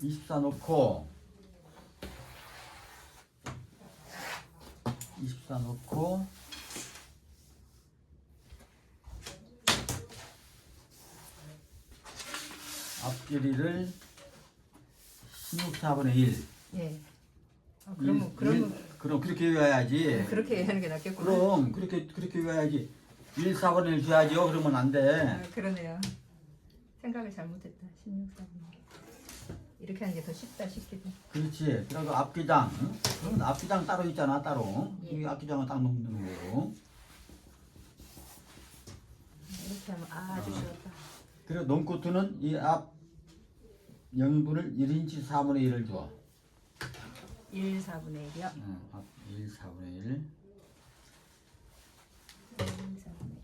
24 놓고 24 놓고 앞길이를 16, 4분의 1. 예. 아, 그럼 그렇게 외워야지. 그렇게 하는 게 낫겠구나. 그럼 그렇게 외워야지. 1, 4분의 1 줘야죠. 그러면 안 돼. 아, 그러네요. 생각을 잘못했다. 16, 4분. 이렇게 하는 게 더 쉽다 싶기도. 그렇지. 그리고 앞기장. 그러면 앞기장 따로 있잖아. 따로. 예. 이 앞기장을 딱 넣는 거고. 이렇게 하면 아주 쉬웠다. 그리고 논코트는 이 앞 영인분을 1인치 4분의 1을 줘. 1, 4분의 1이요? 앞 1, 4분의 1. 1, 4분의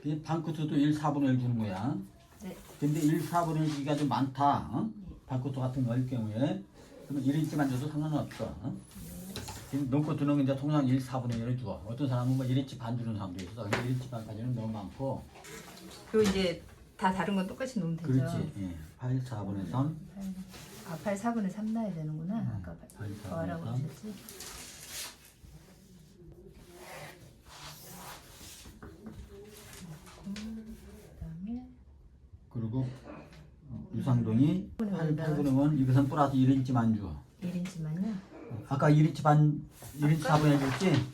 1. 이 반코트도 1, 4분의 1 주는 거야. 네. 근데 1, 4분의 1 주기가 좀 많다. 반코트 같은 거일 경우에. 그러면 1인치만 줘도 상관없어. 지금 논코트는 이제 통상 1, 4분의 1을 줘. 어떤 사람은 뭐 1인치 반 주는 사람도 있어. 근데 1인치 반까지는 너무 많고. 그리고 이제 다 다른 건 똑같이 놓으면 되죠. 그렇지. 예. 8, 4분의 3. 아, 8, 4분의 3 나야 되는구나. 아까 8, 4분의 더하라고 3. 하셨지. 그다음에 그리고 유상동이 8분의 1 이것은 플러스 1인치만 줘. 1인치만요? 아까 1인치 반 1인치 4분의 1 줬지?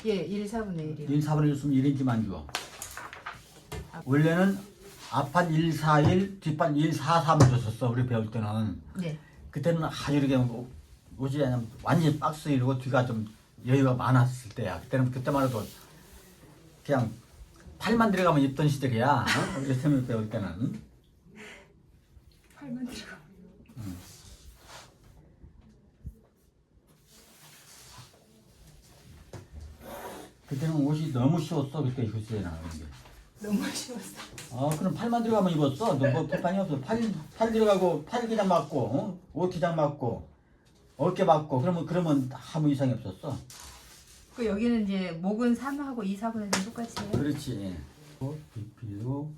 예, 1, 4분의 1이요. 1, 4분의 1 줬으면 1인치만 줘. 원래는 앞판 1, 4, 1, 뒷판 1, 4, 3 줬었어. 우리 배울 때는. 네. 그때는 아주 이렇게 옷이 그냥 완전히 박스 이루고 뒤가 좀 여유가 많았을 때야. 그때만 해도 그냥 팔만 들어가면 입던 시절이야. 우리 세미 배울 때는. 8만 들어. 그때는 옷이 너무 쉬웠어. 그때 교수에 나오는 게. 너무 쉬웠어. 그럼 팔만 들어가면 입었어. 너 뭐 불판이 없어. 팔 들어가고 팔 기장 맞고, 옷 기장 맞고, 어깨 맞고, 그러면 아무 이상이 없었어. 그 여기는 이제 목은 3하고 2, 4분의 3 똑같이 해요? 그렇지. 비필로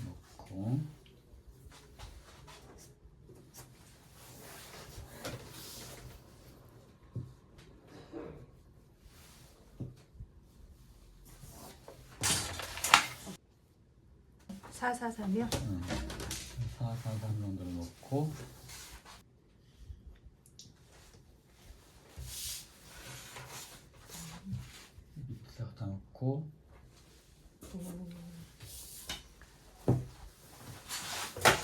넣고. 사, 4, 3이요? 4, 4, 3 정도 넣고. 밑에 갖다 놓고.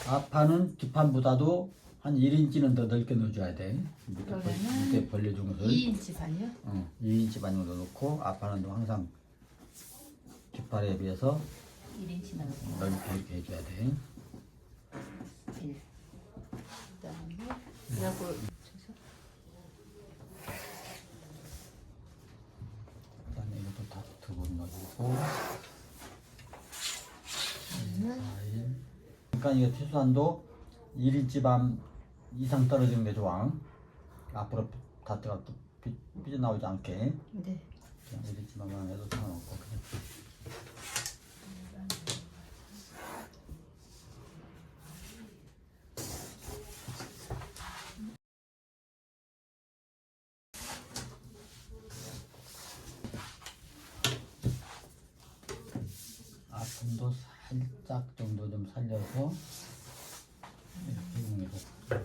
앞판은 뒷판보다도 한 1인치는 더 넓게 넣어줘야 돼. 밑에 벌려준 것을. 2인치 반이요? 2인치 반 정도 넣고, 앞판은 항상 뒷판에 비해서 1인치 나오고 넓게 이렇게 해줘야 돼. 1. 그다음에 그래갖고 그다음에 이것도 다 두번 넣어주고. 4일. 그러니까 이게 최소한도 1인치 반 이상 떨어지는 게 좋아. 앞으로 다 삐져나오지 않게. 네. 그냥 1인치 반만 해도 상관없고. 그냥. 앞판도 살짝 정도 좀 살려서 이렇게 이용해서 그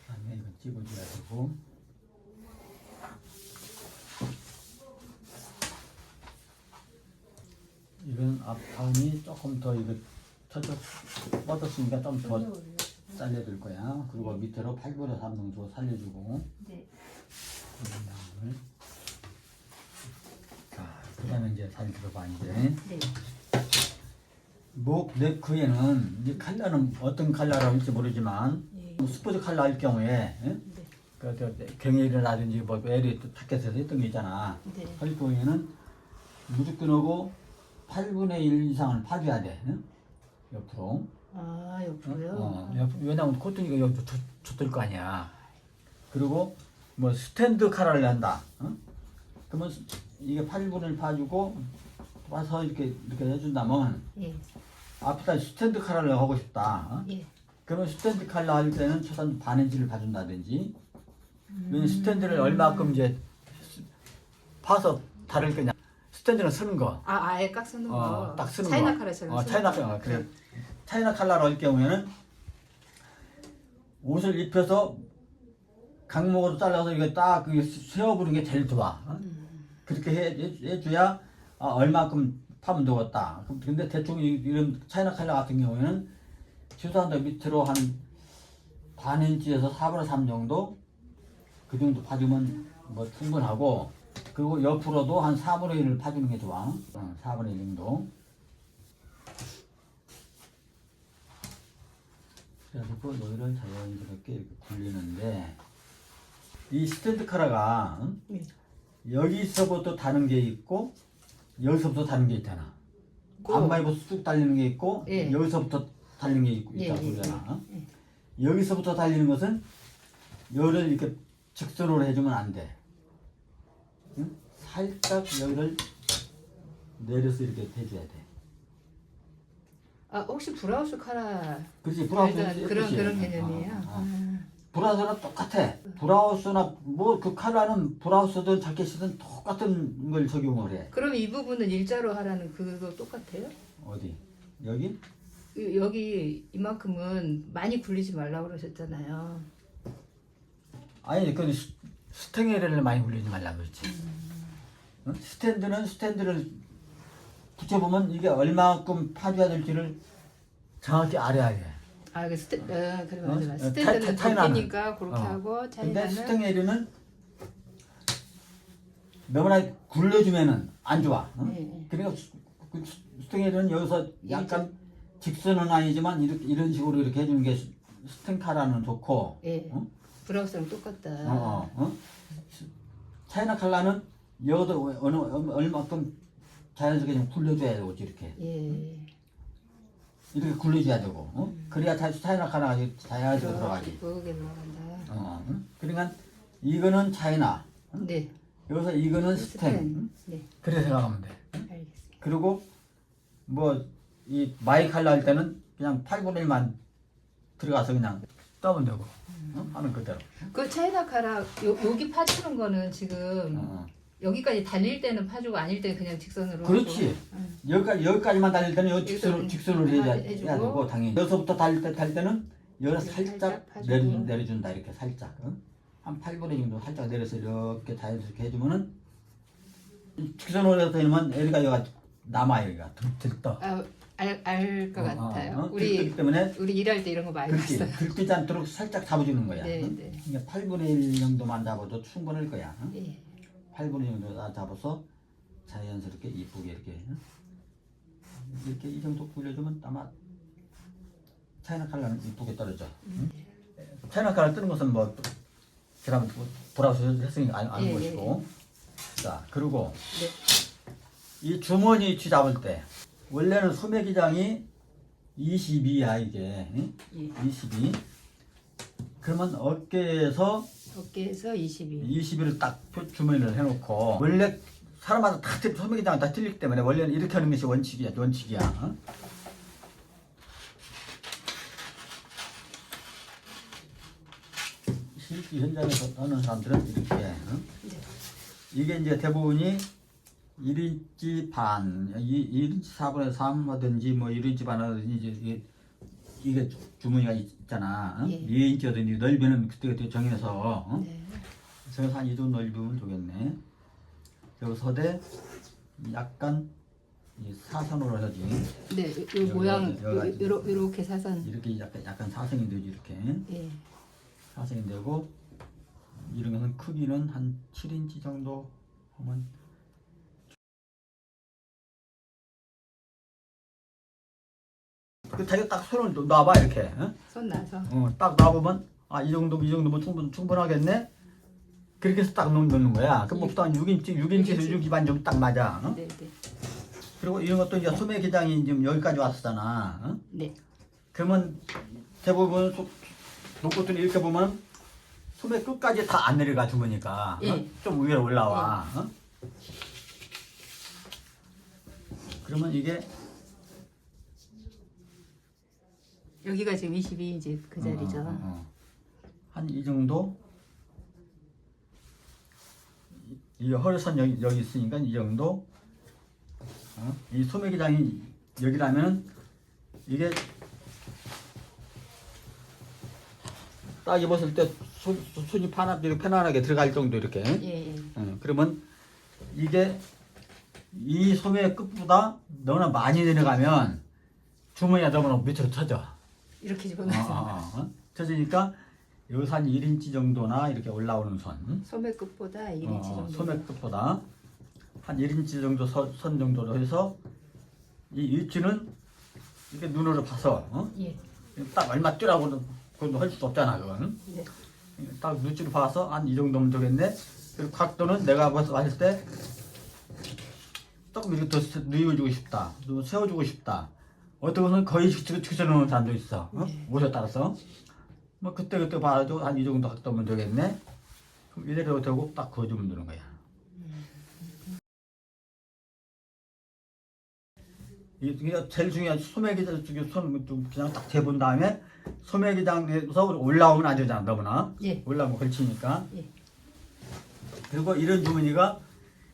다음에 이거 찍어줘야 되고. 이건 앞판이 조금 더 이거 저쪽 뻗었으니까 좀 더 잘려줄 거야. 그리고 밑으로 8분의 3 정도 살려주고. 네. 다음을. 자, 그 다음에 이제 잘 들어봐, 이제. 네. 목 네크에는 이제 컬러는 어떤 컬러로 할지 모르지만, 예. 스포츠 컬러 할 경우에, 네. 경일이라든지 뭐 에리 타켓에서 했던 게 있잖아. 네. 할 경우에는 무조건 하고 8분의 1 이상을 파줘야 돼. 응? 옆으로. 아, 옆으로요? 왜냐면 코튼이가 여기 줬을 거 아니야. 그리고 뭐 스탠드 카라를 한다. 그러면 이게 8분의 1 파주고 와서 이렇게 해준다면 예. 앞에다 스탠드 카라를 하고 싶다. 예. 그러면 스탠드 칼라 할 때는 최소한 반인치를 봐준다든지. 왜냐면 스탠드를 얼마큼 이제 파서 다를 거냐. 스탠드는 쓰는 거. 아예 깍 쓰는 거. 딱 쓰는 차이나 거. 칼라처럼 쓰는 차이나 거. 칼라. 그래. 차이나 칼라로 할 경우에는 옷을 입혀서 각목으로 잘라서 이게 딱 세워부는 게 제일 좋아. 그렇게 해줘야 얼마큼 파면 되겠다. 근데 대충 이런 차이나 칼라 같은 경우에는 최소한 더 밑으로 한 반인치에서 4분의 3 정도 그 정도 파주면 뭐 충분하고, 그리고 옆으로도 한 4분의 1을 파주는 게 좋아. 4분의 1 정도. 그래가지고 여기를 자연스럽게 이렇게 굴리는데, 이 스탠드 카라가 네. 여기서부터 다는 게 있고 여기서부터 다는 게 있잖아. 앞마이부터 쭉 달리는 게 있고 예. 여기서부터 달리는 게 있고 예, 있다고 예, 그러잖아. 예. 여기서부터 달리는 것은 여기를 이렇게 직선으로 해주면 안 돼. 응? 살짝 여기를 내려서 이렇게 해줘야 돼. 혹시 브라우스 카라 그렇지, 브라우스 그런 개념이에요. 브라우스랑 똑같아. 브라우스나 뭐 그 카라는 브라우스든 자켓이든 똑같은 걸 적용을 해. 그럼 이 부분은 일자로 하라는 그거 똑같아요? 어디? 여기? 여기 이만큼은 많이 굴리지 말라고 그러셨잖아요. 아니 그 스탱에를 많이 굴리지 말라 그랬지. 응? 스탠드를 붙여보면 이게 얼마큼 파줘야 될지를 정확히 알아야 돼. 그래 맞아. 스탠드는 덮이니까 그렇게 하고 근데 차이나는 스탱에리는 너무나 굴려주면은 안 좋아. 응? 네. 그러니까 스탱에리는 여기서 약간 직선은 아니지만 이런 식으로 이렇게 해주는 게 스탱카라는 좋고. 예. 응? 브라우스랑 똑같다. 차이나 칼라는 여기도 얼마큼 자연스럽게 좀 굴려줘야 되고 이렇게. 예. 이렇게 굴려줘야 되고, 그래야 차이나 칼라가 자연스럽게 들어가지. 그게 들어간다. 그러니까 이거는 차이나, 네. 여기서 이거는 스탱. 네. 그렇게 생각하면 돼. 알겠습니다. 그리고 뭐 이 마이 칼라 할 때는 그냥 8분의 1만 들어가서 그냥 떠면 되고, 하는 그대로. 그 차이나 카라 여기 파주는 거는 지금 여기까지 달릴 때는 파주고 아닐 때는 그냥 직선으로 그렇지. 하고. 여기까지만 달릴 때는 여기 여기서 직선으로 해야 해주고. 되고, 당연히. 여기서부터 달릴 때는 여기를 여기 살짝 살짝 파주고. 내려준다, 이렇게 살짝. 한 8분의 정도 살짝 내려서 이렇게 자연스럽게 해주면은, 직선으로 해서 되면 애리가 여기가 남아, 여기가 들떠. 알 것 같아요. 우리 들뜨기 때문에 일할 때 이런 거 많이 그렇지. 봤어요. 들뜨지 않도록 살짝 잡아주는 거야. 네, 네. 그러니까 8분의 1 정도만 잡아도 충분할 거야. 예. 8분의 1 정도 다 잡아서 자연스럽게 이쁘게 이렇게 이 정도 굴려주면 아마 차이나 칼라는 이쁘게 떨어져. 차이나 칼라 뜨는 것은 뭐 그다음 브라우스 했으니까 아는 예, 것이고. 자, 그리고 네. 이 주머니 위치 잡을 때 원래는 소매 기장이 22야 이게. 예. 22. 그러면 어깨에서 22. 20일을 딱 주머니를 해놓고, 원래 사람마다 다 소매 기장은 다 틀리기 때문에 원래는 이렇게 하는 것이 원칙이야. 실기 현장에서 하는 사람들은 이렇게. 네. 이게 이제 대부분이 1인치 반, 1인치 4분의 3 하든지 뭐 1인치 반 하든지 이게 주머니가 있잖아. 예. 2인치든지 넓이는 그때 정해서. 네. 그래서 한 이 정도 넓으면 되겠네. 그리고 서대 약간 이 사선으로 해야지. 네, 이 모양 여기 요렇게 사선. 이렇게 약간 사선이 되지 이렇게. 예. 사선이 되고, 이런 것은 크기는 한 7인치 정도 하면. 그 자기가 딱 손을 놔봐 이렇게. 손 나서. 딱 놔보면 이 정도면 충분하겠네. 그렇게 해서 딱 넣는 거야. 그럼 목도 한 6인치에서 6인치 반 정도 딱 맞아. 네, 네. 그리고 이런 것도 이제 소매 기장이 지금 여기까지 왔었잖아. 네. 그러면 대부분 놓고도 이렇게 보면 소매 끝까지 다 안 내려가 주머니까. 예. 좀 위로 올라와. 그러면 이게 여기가 지금 22인치 그 자리죠. 한 이 정도. 이 허리선 여기 있으니까 이 정도. 이 소매기장이 여기라면 이게 딱 입었을 때 손이 편안하게 들어갈 정도 이렇게. 예. 그러면 이게 이 소매 끝보다 너무나 많이 내려가면 주머니가 너무나 밑으로 터져. 이렇게 집어넣어서 터지니까 여기서 한 1인치 정도나 이렇게 올라오는 선. 소매 끝보다 1인치 정도. 소매 끝보다 한 1인치 정도 선 정도로 해서 이 위치는 이렇게 눈으로 봐서 예. 딱 얼마 뛰라고는 그건 할 수도 없잖아 그건. 네. 딱 눈치로 봐서 한 이 정도면 되겠네. 그리고 각도는 내가 봤을 때 조금 이렇게 더 누워주고 싶다, 또 세워주고 싶다. 어떤 것은 거의 직선으로 사람도 있어. 네. 옷에 따라서. 뭐 그때 봐도 한 이 정도 각도면 되겠네. 그럼 이대로 되고 딱 그어주면 되는 거야. 이게 제일 중요한 소매기장 쪽에 손 그냥 딱 재본 다음에 소매기장에서 올라오면 안 되잖아 너무나. 예. 올라오면 걸치니까. 예. 그리고 이런 주머니가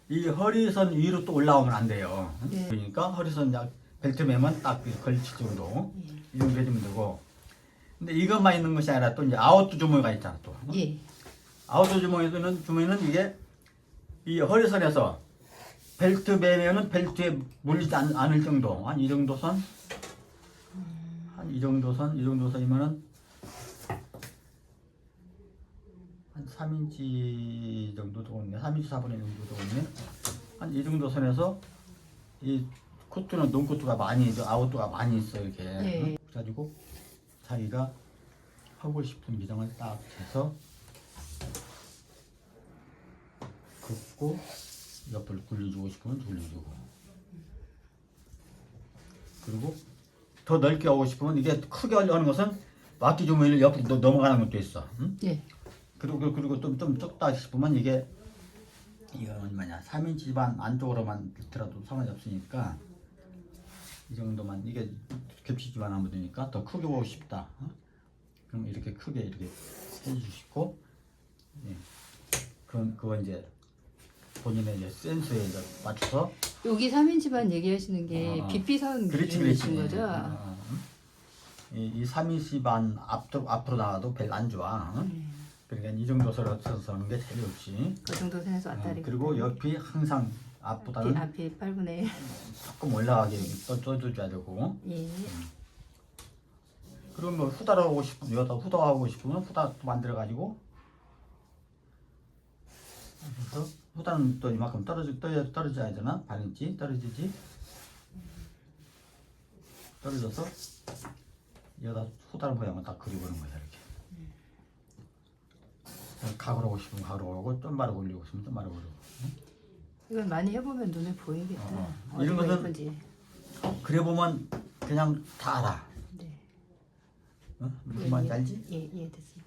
이 허리선 위로 또 올라오면 안 돼요. 네. 그러니까 허리선 약 벨트 매면 딱 걸칠 정도. 이 정도 해주면 되고. 근데 이것만 있는 것이 아니라 또 이제 아웃도 주머니가 있잖아 또. 예. 아웃도 주머니는 이게 이 허리선에서 벨트 매면은 벨트에 물리지 않을 정도. 한 이 정도 선. 한 이 정도 선이면은 한 3인치 정도 되겠네. 3인치 4분의 1 정도 되겠네. 한 이 정도 선에서 이 코트는 논코트가 많이 아웃도가 많이 있어 이렇게. 네. 그래가지고 자기가 하고 싶은 기장을 딱 해서 긋고 옆을 굴려주고 싶으면 굴려주고. 그리고 더 넓게 하고 싶으면 이게 크게 하는 것은 와키 주머니를 옆으로 넘어가는 것도 있어. 응? 예. 그리고 좀 적다 싶으면 이건 뭐냐 3인치 반 안쪽으로만 들어도 상관이 없으니까 이 정도만 이게 겹치지만 하면 되니까 더 크게 보고 싶다. 그럼 이렇게 크게 이렇게 해주시고, 예. 그건 이제 본인의 이제 센스에 이제 맞춰서. 여기 3인치만 얘기하시는 게 BP선 그렇지. 기준이신 거죠? 이 3인치 반 앞으로 나가도 별로 안 좋아. 그러니까 이 정도 서는 게 제일 좋지. 그 정도 선에서 왔다리. 그리고 옆이 항상 앞보다는 앞이 8분의 1. 조금 올라가게 떠줘야 되고. 예. 그리고 뭐 후다하고 싶으면 여기다 후다하고 싶으면 후다 만들어 가지고. 그래서 후다는 또 이만큼 떨어져야 되나? 반인치 떨어지지. 떨어져서 여기다 후다를 모양을 딱 그려보는 거야 이렇게. 각으로 오고 싶으면 각으로 오고 좀 바로 올리고 싶으면 좀 바로 올리고. 이건 많이 해보면 눈에 보이겠다. 이런 어디가 것은 예쁜지. 그래 보면 그냥 다 알아. 네. 무슨 말인지 알지? 예, 됐습니다.